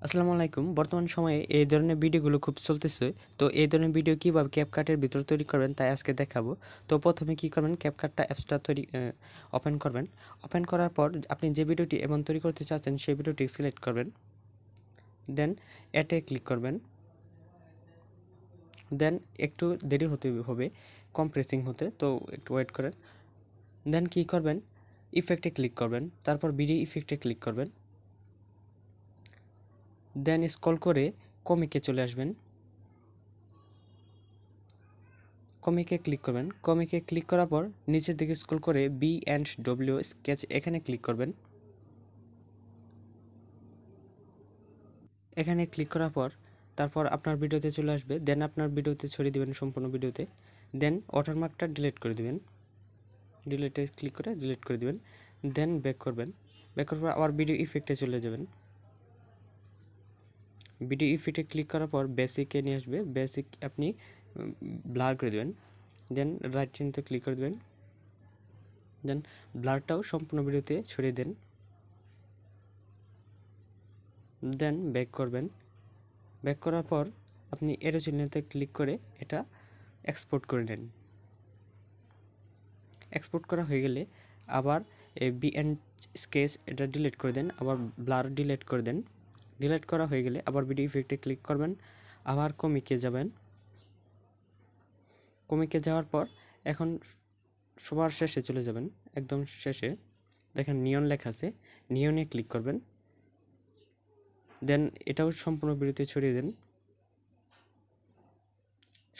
আসসালামু আলাইকুম। বর্তমান সময়ে এই ধরনের ভিডিওগুলো খুব চলতেছে। তো এই ধরনের ভিডিও কিভাবে ক্যাপকাটের ভিতর তৈরি করবেন তাই আজকে দেখাবো। তো প্রথমে কি করবেন, ক্যাপকাটটা অ্যাপসটা ওপেন করবেন। ওপেন করার পর আপনি যে ভিডিওটি এবং তৈরি করতে চাচ্ছেন সেই ভিডিওটি সিলেক্ট করবেন। দেন অ্যাডে ক্লিক করবেন। দেন একটু দেরি হতে হবে কম্প্রেসিং হতে, তো একটু ওয়েট করেন। দেন কি করবেন, ইফেক্টে ক্লিক করবেন, তারপর ভিডিও ইফেক্টে ক্লিক করবেন। দেন স্ক্রল করে কমিকে চলে আসবেন। কমিকে ক্লিক করবেন। কমিকে ক্লিক করার পর নিচের দিকে স্ক্রল করে বি অ্যান্ড ডব্লিউ স্কেচ এখানে ক্লিক করবেন। এখানে ক্লিক করার পর তারপর আপনার ভিডিওতে চলে আসবে। দেন আপনার ভিডিওতে ছড়িয়ে দেবেন সম্পূর্ণ ভিডিওতে। দেন ওয়াটারমার্কটা ডিলিট করে দেবেন। ডিলিটে ক্লিক করে ডিলিট করে দেবেন। দেন ব্যাক করবেন। ব্যাক করার পর আবার ভিডিও ইফেক্টে চলে যাবেন। ভিডিও ইফেক্টে ক্লিক করার পর বেসিকে নিয়ে আসবে। বেসিক আপনি ব্লার করে দেবেন। দেন রাইট চিহ্নতে ক্লিক করে দেবেন। দেন ব্লারটাও সম্পূর্ণ ভিডিওতে ছড়িয়ে দেন। দেন ব্যাক করবেন। ব্যাক করার পর আপনি এরো চিহ্নতে ক্লিক করে এটা এক্সপোর্ট করে নেন। এক্সপোর্ট করা হয়ে গেলে আবার বি অ্যান্ড স্কেচ এটা ডিলিট করে দেন, আবার ব্লার ডিলিট করে দেন। ডিলিট করা হয়ে গেলে আবার ভিডিও ইফেক্টে ক্লিক করবেন, আবার কমিকে যাবেন। কমিকে যাওয়ার পর এখন সবার শেষে চলে যাবেন। একদম শেষে দেখেন নিয়ন লেখা আছে, নিয়নে ক্লিক করবেন। দেন এটাও সম্পূর্ণ ভিডিওতে ছড়িয়ে দেন।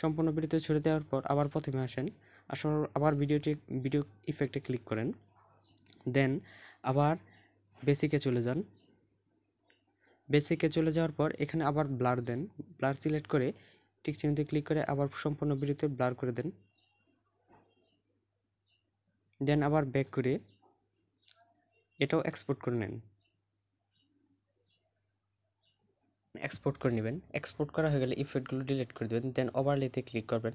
সম্পূর্ণ ভিডিওতে ছড়িয়ে দেওয়ার পর আবার প্রথমে আসেন। আসার আবার ভিডিও ইফেক্টে ক্লিক করেন। দেন আবার বেসিকে চলে যান। বেসিকে চলে যাওয়ার পর এখানে আবার ব্লার দেন। ব্লার সিলেক্ট করে টিক চিহ্নতে ক্লিক করে আবার সম্পূর্ণ ভিডিওতে ব্লার করে দেন। দেন আবার ব্যাক করে এটাও এক্সপোর্ট করে নেন। এক্সপোর্ট করে নেবেন। এক্সপোর্ট করা হয়ে গেলে ইফেক্টগুলো ডিলিট করে দেবেন। দেন ওভারলেতে ক্লিক করবেন।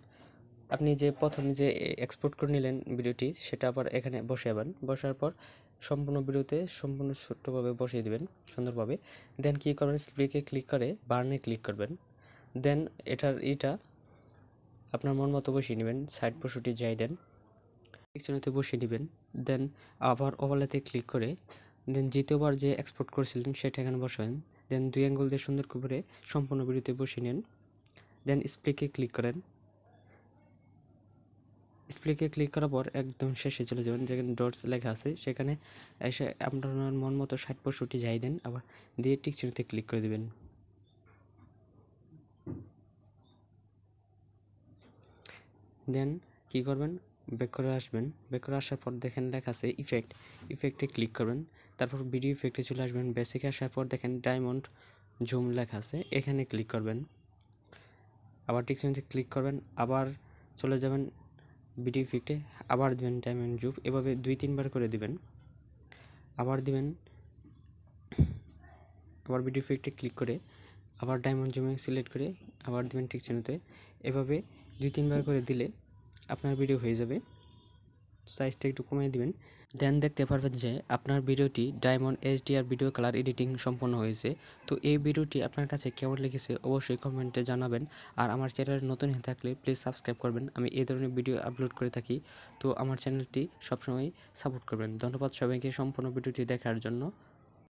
আপনি যে প্রথমে যে এক্সপোর্ট করে নিলেন ভিডিওটি সেটা আবার এখানে বসাবেন। বসার পর সম্পূর্ণ ভিডিওতে সম্পূর্ণ ছোট্টভাবে বসিয়ে দেবেন সুন্দরভাবে। দেন কী করবেন, স্প্লিকে ক্লিক করে বার্নে ক্লিক করবেন। দেন এটা আপনার মন মতো বসিয়ে নেবেন, সাইড 65 যাই দেন, পিছনেতে বসিয়ে নেবেন। দেন আবার ওভারলেতে ক্লিক করে দেন দ্বিতীয়বার যে এক্সপোর্ট করেছিলেন সেটা এখানে বসাবেন। দেন 2 আঙ্গুল দিয়ে সুন্দর করে সম্পূর্ণ ভিডিওতে বসিয়ে নেন। দেন স্প্লিকে ক্লিক করেন। স্প্লিকে ক্লিক করার পর একদম শেষে চলে যাবেন, যেখানে ডটস লেখা আছে সেখানে এসে আপনার মন মতো 60-65 যাই দেন, আবার দিয়ে টিক চিহ্নতে ক্লিক করে দেবেন। দেন কী করবেন, ব্যাক করে আসবেন। ব্যাক করে আসার পর দেখেন লেখা আছে ইফেক্টে ক্লিক করবেন। তারপর ভিডিও ইফেক্টে চলে আসবেন। বেসিকে আসার পর দেখেন ডায়মন্ড জুম লেখা আছে, এখানে ক্লিক করবেন। আবার টিক চিহ্নতে ক্লিক করবেন, আবার চলে যাবেন ভিডিও ইফেক্টে, আবার দেবেন ডায়মন্ড জুম, এভাবে 2-3 বার করে দিবেন। আবার দিবেন, আবার ভিডিও ইফেক্টে ক্লিক করে আবার ডায়মন্ড জুমে সিলেক্ট করে আবার দিবেন ঠিক চিহ্নতে। এভাবে 2-3 বার করে দিলে আপনার ভিডিও হয়ে যাবে। সাইজটা একটু কমিয়ে দিবেন। দেন দেখতে পারবেন যে আপনার ভিডিওটি diamond HDR video colour editing সম্পন্ন হয়েছে। তো এই ভিডিওটি আপনার কাছে কেমন লেগেছে অবশ্যই কমেন্টে জানাবেন। আর আমার চ্যানেল নতুন হয়ে থাকলে প্লিজ সাবস্ক্রাইব করবেন। আমি এই ধরনের ভিডিও আপলোড করে থাকি, তো আমার চ্যানেলটি সবসময় সাপোর্ট করবেন। ধন্যবাদ সবাইকে সম্পূর্ণ ভিডিওটি দেখার জন্য।